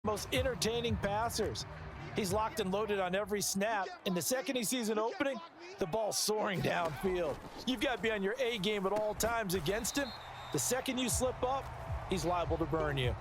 most entertaining passers. He's locked and loaded on every snap, and the second he sees an opening, the ball's soaring downfield. You've got to be on your A game at all times against him. The second you slip up, he's liable to burn you.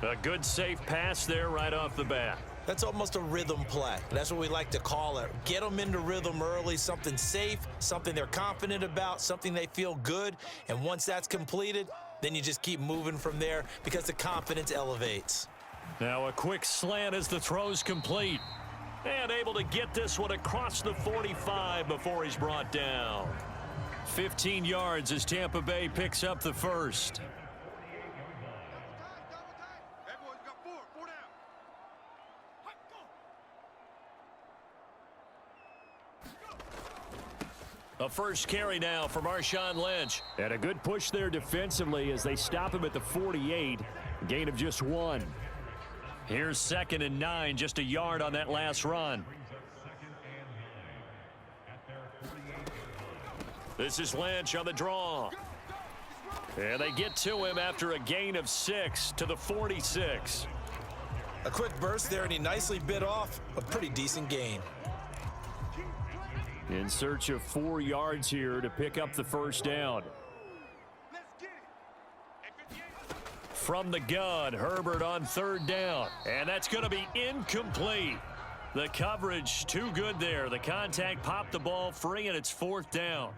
A good safe pass there right off the bat. That's almost a rhythm play. That's what we like to call it. Get them into rhythm early, something safe, something they're confident about, something they feel good. And once that's completed, then you just keep moving from there because the confidence elevates. Now a quick slant as the throw's complete. And able to get this one across the 45 before he's brought down. 15 yards as Tampa Bay picks up the first. A first carry now for Marshawn Lynch. And a good push there defensively as they stop him at the 48. Gain of just 1. Here's 2nd and 9, just a yard on that last run. This is Lynch on the draw. And they get to him after a gain of 6 to the 46. A quick burst there, and he nicely bit off a pretty decent gain. In search of 4 yards here to pick up the first down. From the gun, Herbert on 3rd down. And that's going to be incomplete. The coverage too good there. The contact popped the ball free, and it's 4th down.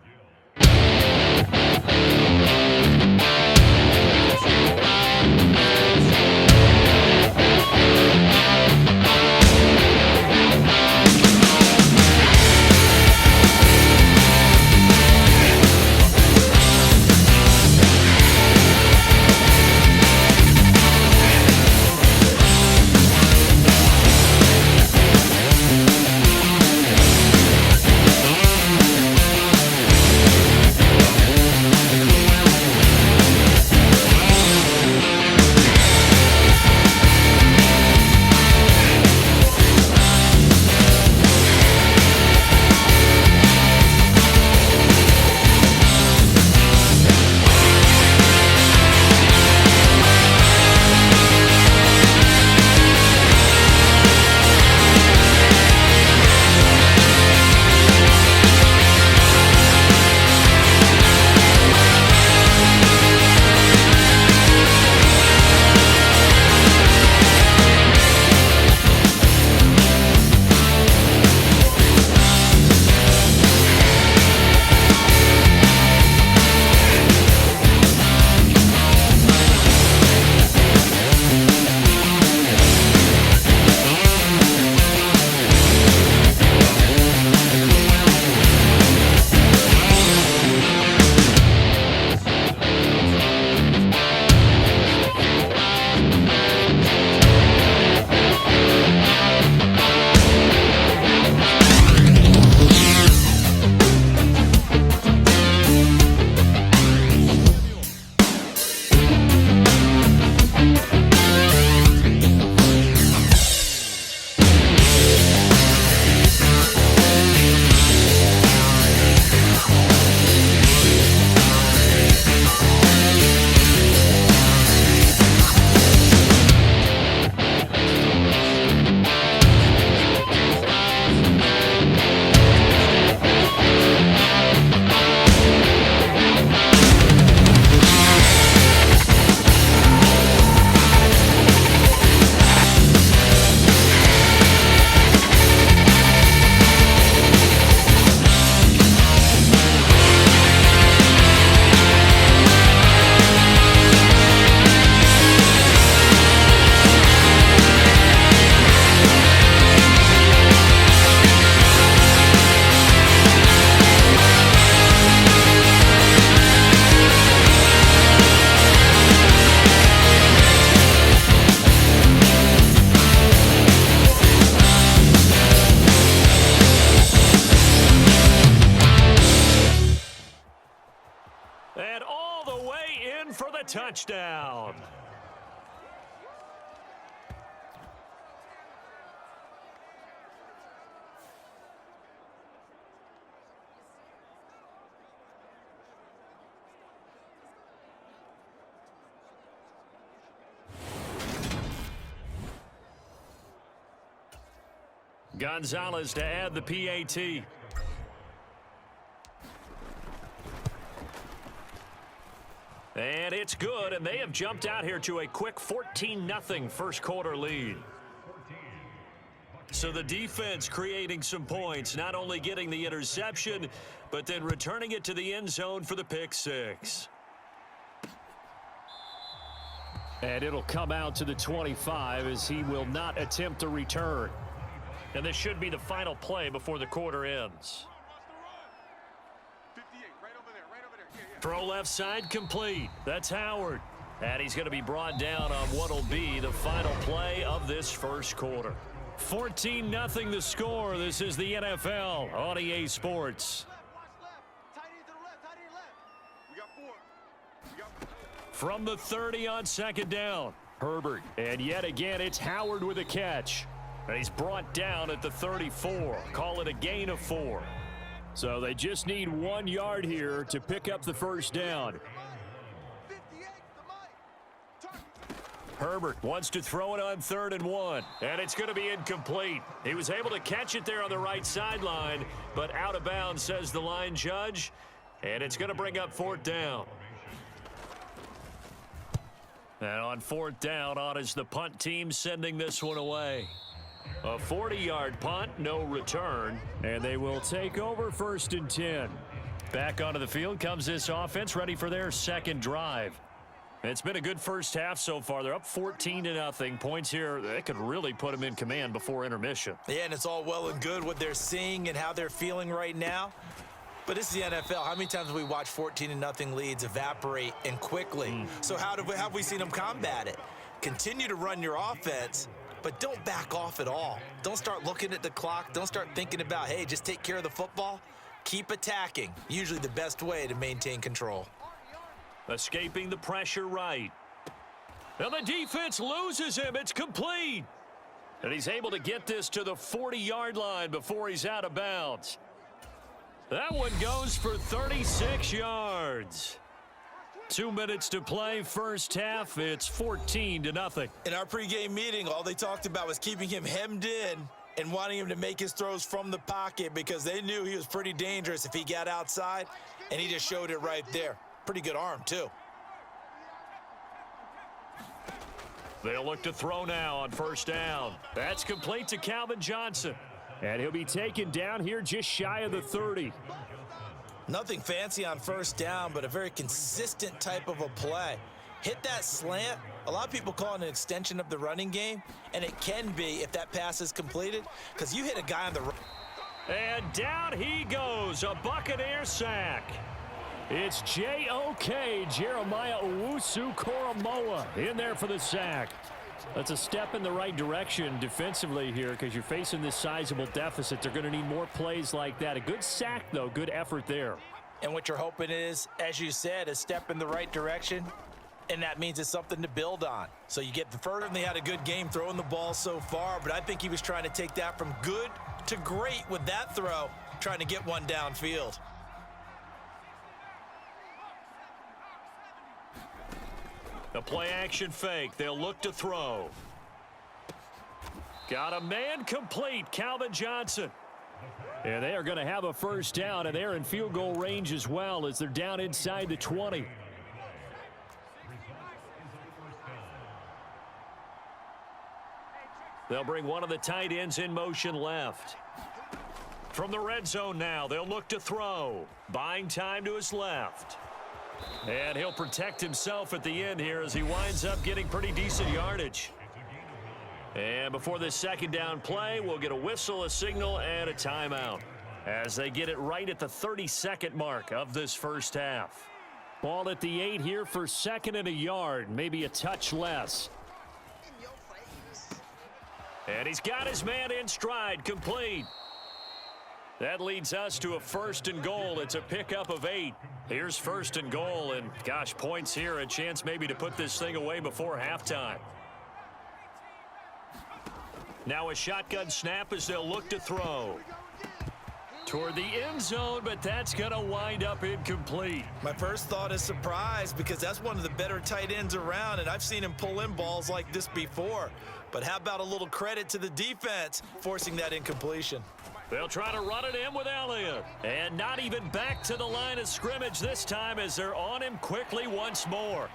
Touchdown. Gonzalez to add the PAT. And it's good, and they have jumped out here to a quick 14-0 first quarter lead. So the defense creating some points, not only getting the interception, but then returning it to the end zone for the pick six. And it'll come out to the 25 as he will not attempt to return. And this should be the final play before the quarter ends. Throw left side complete. That's Howard. And he's going to be brought down on what will be the final play of this first quarter. 14-0 the score. This is the NFL on EA Sports. From the 30 on second down, Herbert. And yet again, it's Howard with a catch. and he's brought down at the 34. Call it a gain of 4. So they just need 1 yard here to pick up the first down. Herbert wants to throw it on 3rd and 1, and it's going to be incomplete. He was able to catch it there on the right sideline, but out of bounds, says the line judge, and it's going to bring up 4th down. And on 4th down, on is the punt team sending this one away. A 40-yard punt, no return, and they will take over 1st and 10. Back onto the field comes this offense, ready for their second drive. It's been a good first half so far. They're up 14-0. Points here, they could really put them in command before intermission. Yeah, and it's all well and good what they're seeing and how they're feeling right now. But this is the NFL. How many times have we watched 14-0 leads evaporate and quickly? So have we seen them combat it? Continue to run your offense, but don't back off at all. Don't start looking at the clock. Don't start thinking about, hey, just take care of the football. Keep attacking. Usually the best way to maintain control. Escaping the pressure right. Now the defense loses him. It's complete. And he's able to get this to the 40-yard line before he's out of bounds. That one goes for 36 yards. 2 minutes to play, first half. It's 14-0. In our pregame meeting, all they talked about was keeping him hemmed in and wanting him to make his throws from the pocket because they knew he was pretty dangerous if he got outside, and he just showed it right there. Pretty good arm, too. They'll look to throw now on 1st down. That's complete to Calvin Johnson. And he'll be taken down here just shy of the 30. Nothing fancy on 1st down, but a very consistent type of a play. Hit that slant. A lot of people call it an extension of the running game, and it can be if that pass is completed, because you hit a guy on the right. And down he goes, a Buccaneer sack. It's J.O.K. Jeremiah Owusu-Koramoah in there for the sack. That's a step in the right direction defensively here because you're facing this sizable deficit. They're going to need more plays like that. A good sack, though. Good effort there. And what you're hoping is, as you said, a step in the right direction, and that means it's something to build on. So you get the further, and they had a good game throwing the ball so far, but I think he was trying to take that from good to great with that throw, trying to get one downfield. The play-action fake. They'll look to throw. Got a man complete. Calvin Johnson. And they are going to have a 1st down, and they're in field goal range as well as they're down inside the 20. They'll bring one of the tight ends in motion left. From the red zone now, they'll look to throw. Buying time to his left. And he'll protect himself at the end here as he winds up getting pretty decent yardage. And before this 2nd down play, we'll get a whistle, a signal, and a timeout as they get it right at the 32nd mark of this first half. Ball at the 8 here for 2nd and a yard, maybe a touch less. And he's got his man in stride, complete. That leads us to a 1st and goal. It's a pickup of 8. Here's 1st and goal, and gosh, points here, a chance maybe to put this thing away before halftime. Now a shotgun snap as they'll look to throw. Toward the end zone, but that's going to wind up incomplete. My first thought is surprise because that's one of the better tight ends around, and I've seen him pull in balls like this before. But how about a little credit to the defense forcing that incompletion? They'll try to run it in with Elliott. And not even back to the line of scrimmage this time as they're on him quickly once more.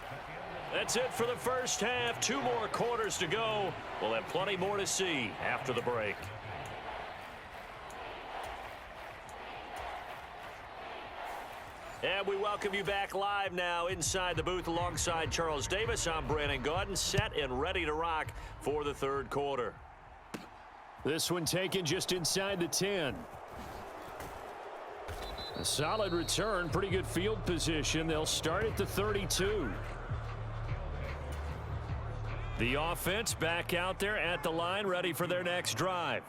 That's it for the first half. 2 more quarters to go. We'll have plenty more to see after the break. And we welcome you back live now inside the booth alongside Charles Davis. I'm Brandon Gaudin, set and ready to rock for the third quarter. This one taken just inside the 10. A solid return, pretty good field position. They'll start at the 32. The offense back out there at the line, ready for their next drive.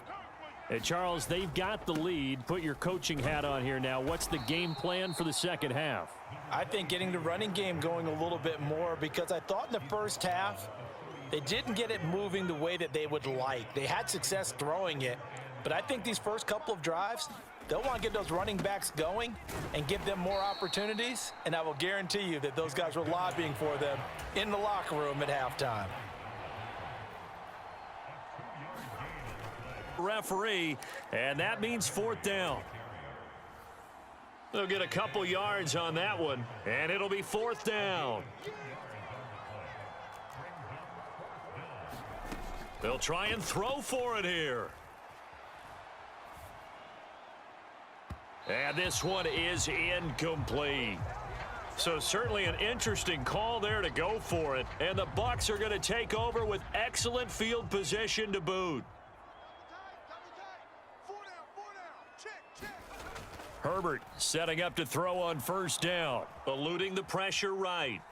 And Charles, they've got the lead. Put your coaching hat on here now. What's the game plan for the second half? I think getting the running game going a little bit more, because I thought in the first half they didn't get it moving the way that they would like. They had success throwing it, but I think these first couple of drives, they'll want to get those running backs going and give them more opportunities, and I will guarantee you that those guys were lobbying for them in the locker room at halftime. Referee, and that means 4th down. They'll get a couple yards on that one, and it'll be 4th down. They'll try and throw for it here. And this one is incomplete. So certainly an interesting call there to go for it, and the Bucs are going to take over with excellent field position to boot. Herbert setting up to throw on first down, eluding the pressure right.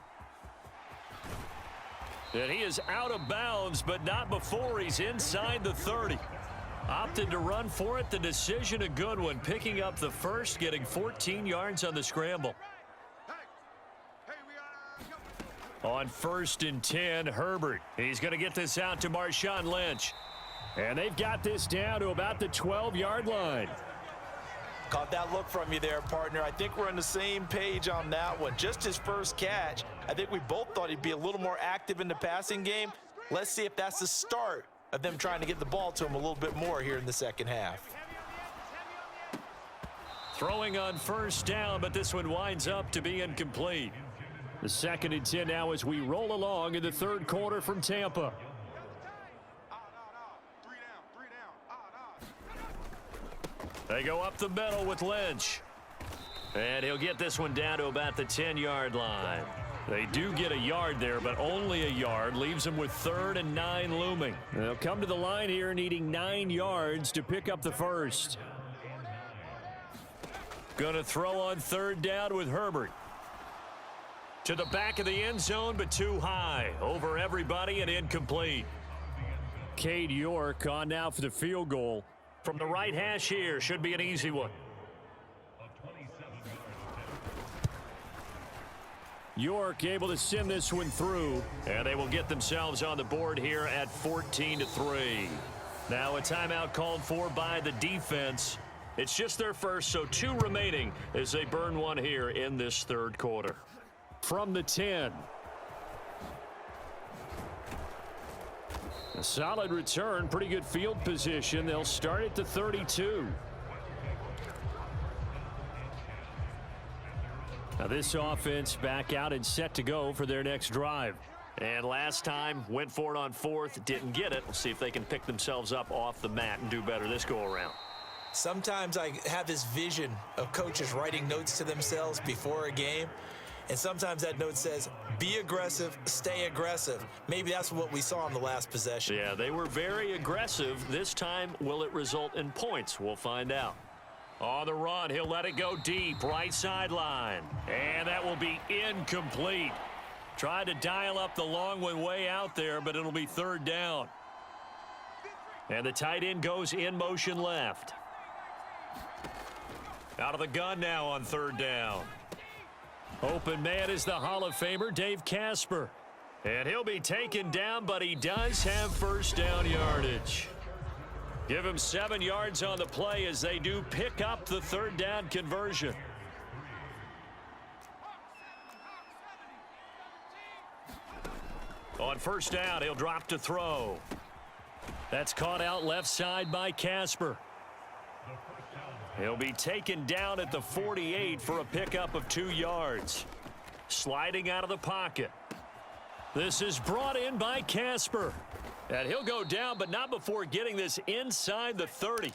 And he is out of bounds, but not before he's inside the 30. Opted to run for it. The decision a good one, picking up the first, getting 14 yards on the scramble. On 1st and 10, Herbert. He's going to get this out to Marshawn Lynch. And they've got this down to about the 12-yard line. Caught that look from you there, partner. I think we're on the same page on that one. Just his first catch. I think we both thought he'd be a little more active in the passing game. Let's see if that's the start of them trying to get the ball to him a little bit more here in the second half. Throwing on first down, but this one winds up to be incomplete. The 2nd and 10 now as we roll along in the third quarter from Tampa. They go up the middle with Lynch. And he'll get this one down to about the 10-yard line. They do get a yard there, but only a yard. Leaves them with 3rd and 9 looming. They'll come to the line here needing 9 yards to pick up the first. Going to throw on 3rd down with Herbert. To the back of the end zone, but too high. Over everybody and incomplete. Cade York on now for the field goal. From the right hash here, should be an easy one. York able to send this one through. And they will get themselves on the board here at 14-3. Now a timeout called for by the defense. It's just their first, so 2 remaining as they burn one here in this third quarter. From the 10. A solid return, pretty good field position. They'll start at the 32. Now this offense back out and set to go for their next drive. And last time, went for it on 4th, didn't get it. We'll see if they can pick themselves up off the mat and do better this go-around. Sometimes I have this vision of coaches writing notes to themselves before a game. And sometimes that note says, be aggressive, stay aggressive. Maybe that's what we saw in the last possession. Yeah, they were very aggressive. This time, will it result in points? We'll find out. On the run, he'll let it go deep, right sideline. And that will be incomplete. Tried to dial up the long one way out there, but it'll be 3rd down. And the tight end goes in motion left. Out of the gun now on 3rd down. Open man is the Hall of Famer, Dave Casper. And he'll be taken down, but he does have first down yardage. Give him 7 yards on the play as they do pick up the 3rd down conversion. On first down, he'll drop to throw. That's caught out left side by Casper. He'll be taken down at the 48 for a pickup of 2 yards. Sliding out of the pocket. This is brought in by Casper. And he'll go down, but not before getting this inside the 30.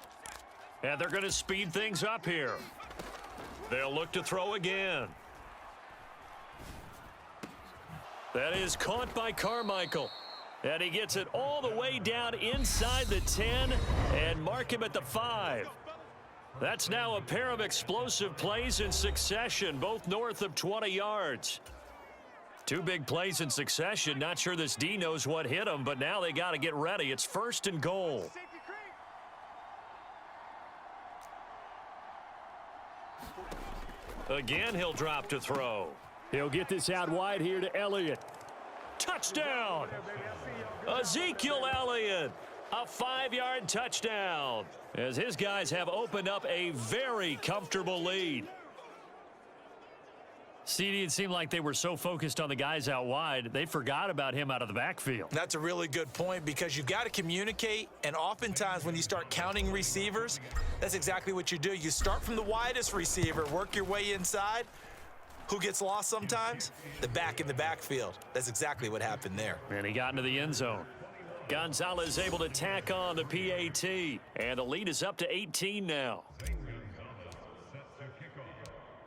And they're going to speed things up here. They'll look to throw again. That is caught by Carmichael. And he gets it all the way down inside the 10 and mark him at the 5. That's now a pair of explosive plays in succession, both north of 20 yards. 2 big plays in succession. Not sure this D knows what hit him, but now they got to get ready. It's 1st and goal. Again, he'll drop to throw. He'll get this out wide here to Elliott. Touchdown! Ezekiel Elliott, a 5-yard touchdown, as his guys have opened up a very comfortable lead. CD, it seemed like they were so focused on the guys out wide, they forgot about him out of the backfield. That's a really good point because you've got to communicate, and oftentimes when you start counting receivers, that's exactly what you do. You start from the widest receiver, work your way inside. Who gets lost sometimes? The back in the backfield. That's exactly what happened there. And he got into the end zone. Gonzalez able to tack on the PAT, and the lead is up to 18 now.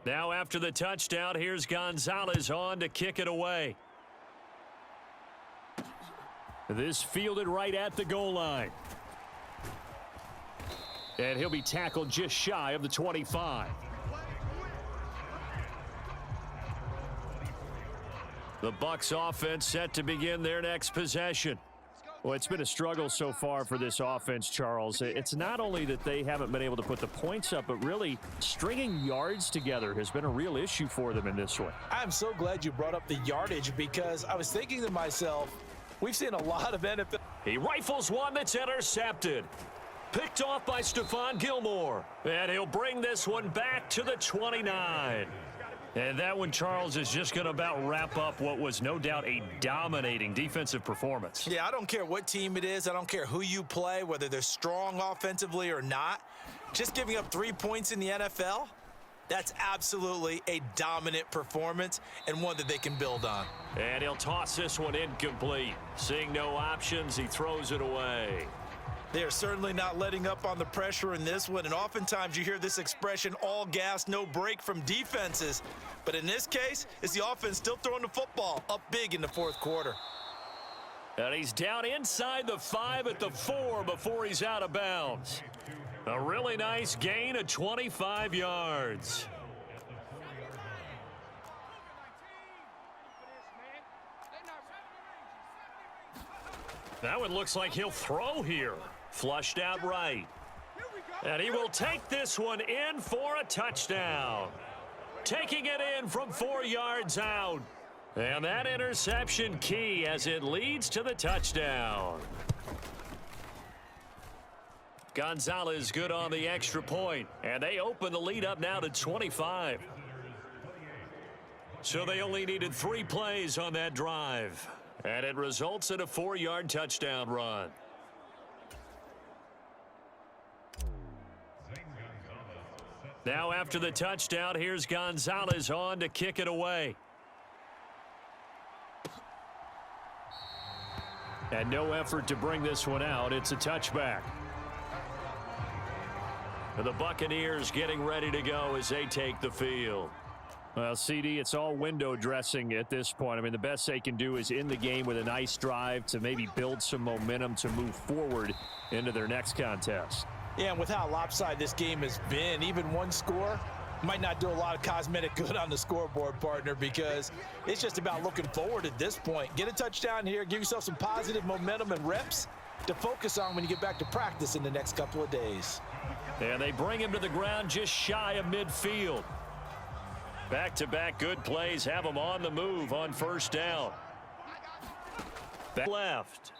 Now after the touchdown, here's Gonzalez on to kick it away. This fielded right at the goal line. And he'll be tackled just shy of the 25. The Bucs offense set to begin their next possession. Well, it's been a struggle so far for this offense, Charles. It's not only that they haven't been able to put the points up, but really stringing yards together has been a real issue for them in this one. I'm so glad you brought up the yardage because I was thinking to myself, we've seen a lot of NFL. He rifles one that's intercepted. Picked off by Stephon Gilmore. And he'll bring this one back to the 29. And that one, Charles, is just going to about wrap up what was no doubt a dominating defensive performance. Yeah, I don't care what team it is. I don't care who you play, whether they're strong offensively or not. Just giving up 3 points in the NFL, that's absolutely a dominant performance and one that they can build on. And he'll toss this one incomplete. Seeing no options, he throws it away. They are certainly not letting up on the pressure in this one, and oftentimes you hear this expression, all gas, no break from defenses. But in this case, it's the offense still throwing the football up big in the 4th quarter. And he's down inside the 5 at the 4 before he's out of bounds. A really nice gain of 25 yards. That one looks like he'll throw here. Flushed out right. And he will take this one in for a touchdown. Taking it in from 4 yards out. And that interception key as it leads to the touchdown. Gonzalez good on the extra point. And they open the lead up now to 25. So they only needed 3 plays on that drive. And it results in a 4-yard touchdown run. Now after the touchdown, here's Gonzalez on to kick it away. And no effort to bring this one out. It's a touchback. And the Buccaneers getting ready to go as they take the field. Well, CD, it's all window dressing at this point. I mean, the best they can do is in the game with a nice drive to maybe build some momentum to move forward into their next contest. Yeah, and with how lopsided this game has been, even one score might not do a lot of cosmetic good on the scoreboard, partner, because it's just about looking forward at this point. Get a touchdown here, give yourself some positive momentum and reps to focus on when you get back to practice in the next couple of days. And they bring him to the ground just shy of midfield. Back-to-back good plays have him on the move on first down. Back left.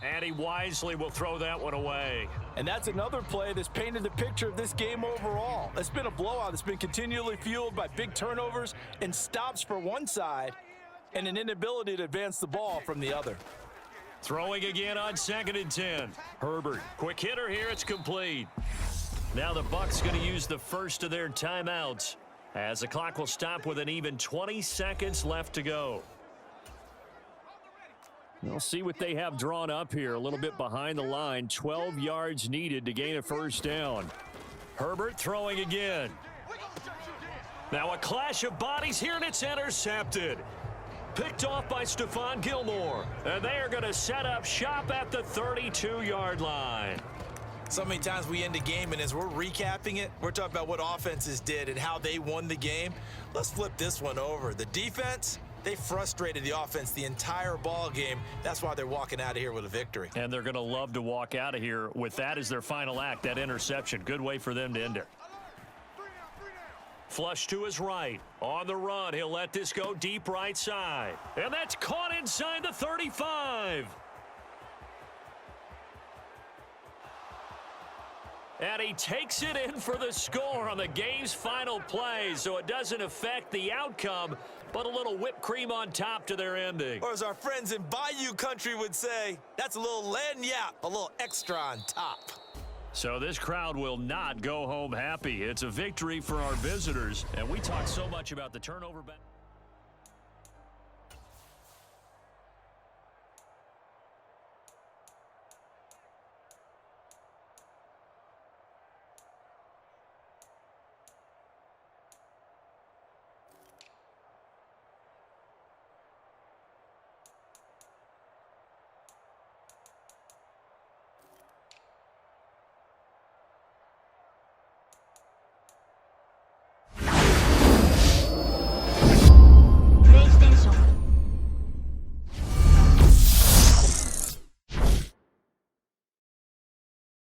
And he wisely will throw that one away. And that's another play that's painted the picture of this game overall. It's been a blowout. It's been continually fueled by big turnovers and stops for one side and an inability to advance the ball from the other. Throwing again on 2nd and 10. Herbert, quick hitter here. It's complete. Now the Bucs going to use the first of their timeouts as the clock will stop with an even 20 seconds left to go. We'll see what they have drawn up here. A little bit behind the line. 12 yards needed to gain a first down. Herbert throwing again. Now a clash of bodies here, and it's intercepted. Picked off by Stephon Gilmore. And they are going to set up shop at the 32-yard line. So many times we end a game, and as we're recapping it, we're talking about what offenses did and how they won the game. Let's flip this one over. The defense, they frustrated the offense the entire ball game. That's why they're walking out of here with a victory. And they're going to love to walk out of here with that as their final act, that interception. Good way for them to end it. Flush to his right. On the run, he'll let this go deep right side. And that's caught inside the 35. And he takes it in for the score on the game's final play, so it doesn't affect the outcome, but a little whipped cream on top to their ending. Or as our friends in Bayou Country would say, that's a little lagniappe, a little extra on top. So this crowd will not go home happy. It's a victory for our visitors, and we talk so much about the turnover battle.